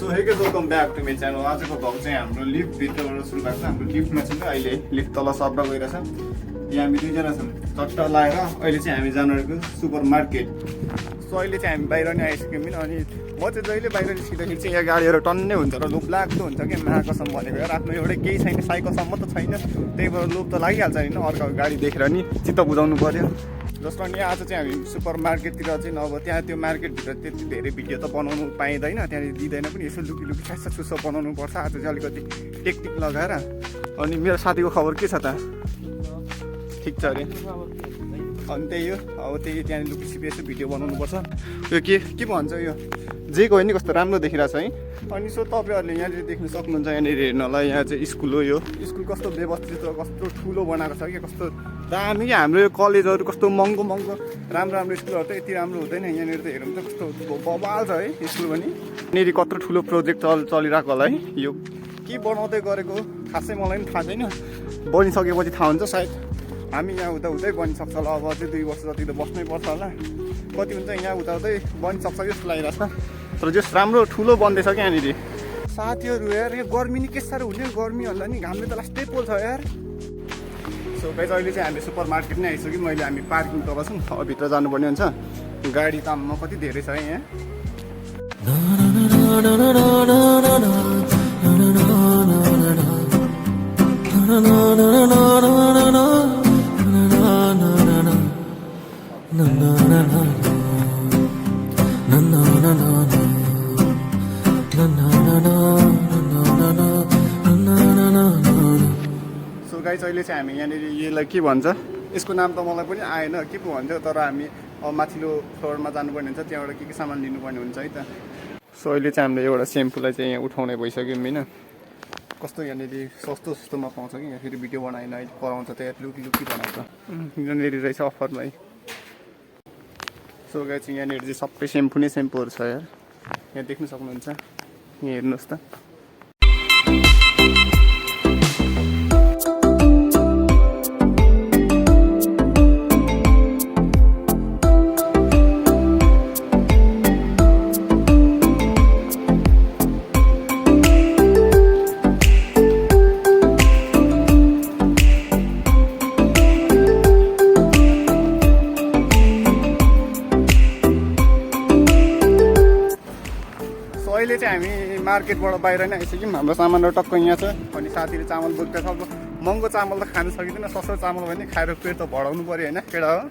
So hey guys welcome back to my channel. आजको vlog चाहिँ हाम्रो लिफ्ट भित्रबाट सुरु भएको छ। हाम्रो लिफ्टमा चाहिँ अहिले लिफ्ट तल सब्दा गइरहेछ। यहाँ हामी दुईजना छौँ चट्ट लाएर अहिले चाहिँ हामी जानु आँटेको सुपर मार्केट। सो अहिले चाहिँ हामी बाहिर नै आइसक्यौँ नि। अनि म चाहिँ जहिले बाहिर निस्किँदाखेरि चाहिँ यहाँ गाडीहरू टन्नै हुन्छ र लोभ लाग्दो हुन्छ कि महाकसम भनेको यार आफ्नो एउटै केही छैन, साइकलसम्म त छैन, त्यही भएर लोभ त लागिहाल्छ होइन अर्को गाडी देखेर नि चित्त बुझाउनु पर्यो। जस्तो अनि आज चाहिँ हामी सुपर मार्केटतिर चाहिँ अब त्यहाँ त्यो मार्केटभित्र त्यति धेरै भिडियो त बनाउनु पाइँदैन, त्यहाँनिर दिँदैन पनि, यसो लुकी लुकी खासा छुसो बनाउनु पर्छ आज चाहिँ अलिकति टेक्निक लगाएर। अनि मेरो साथीको खबर के छ त? ठिक छ अरे। अनि त्यही हो, अब त्यही त्यहाँनिर लुकी सिपी यसो भिडियो बनाउनु पर्छ। यो के भन्छ यो जेको होइन कस्तो राम्रो देखिरहेछ है। अनि सो तपाईँहरूले यहाँनिर देख्न सक्नुहुन्छ, यहाँनिर हेर्नलाई यहाँ चाहिँ स्कुल हो। यो स्कुल कस्तो व्यवस्थित र कस्तो ठुलो बनाएको छ कि, कस्तो दामी कि। हाम्रो यो कलेजहरू कस्तो महँगो महँगो राम्रो स्कुलहरू त यति राम्रो हुँदैन। यहाँनिर त हेरौँ त कस्तो बवाल छ है स्कुल पनि। यहाँनिर कत्रो ठुलो प्रोजेक्ट चलिरहेको होला है। यो के बनाउँदै गरेको खासै मलाई पनि थाहा छैन, बनिसकेपछि थाहा हुन्छ सायद। हामी यहाँ हुँदै बनिसक्छ होला, अब अझै 2 वर्ष जति त बस्नै पर्छ होला। कति हुन्छ यहाँ हुँदै बनिसक्छ जस्तो लागिरहेछ। तर जस राम्रो ठुलो बन्दैछ क्या यहाँनिर। साथीहरू यार यहाँ गर्मी नि के साह्रो हुने, गर्मी भन्दा नि घामले त लास्टै पोल्छ यार। सो गाइस अहिले चाहिँ हामी सुपर मार्केट नै आइसक्यौँ। मैले हामी पार्किङ तल छौँ, अब भित्र जानुपर्ने हुन्छ। गाडी त आम्मा कति धेरै छ है यहाँ। सो गाइस अहिले चाहिँ हामी यहाँनिर यसलाई के भन्छ, यसको नाम त मलाई पनि आएन के पो भन्छ, तर हामी अब माथिल्लो फ्लोरमा जानुपर्ने हुन्छ, त्यहाँबाट के सामान लिनुपर्ने हुन्छ है त। सो अहिले चाहिँ हामीले एउटा सेम्पूलाई चाहिँ यहाँ उठाउने भइसक्यौँ होइन। कस्तो यहाँनिर सस्तोमा पाउँछ कि, यहाँ फेरि भिडियो बनाएन अहिले कराउँछ त्यहाँ लुकी बनाउँछ। यहाँनिर रहेछ अफरमा है। सो गाइस चाहिँ यहाँनिर चाहिँ सबै सेम्पू नै सेम्पूहरू छ यार, यहाँ देख्न सक्नुहुन्छ। यहाँ हेर्नुहोस् त। अहिले चाहिँ हामी मार्केटबाट बाहिर नै आइसक्यौँ। हाम्रो सामानहरू टक्क यहाँ छ। अनि साथीले चामल बोक्दैछ। अब महँगो चामल त खानु सकिँदैन, सस्तो चामल भने खाएर पेट त बढाउनु पऱ्यो होइन केटा हो।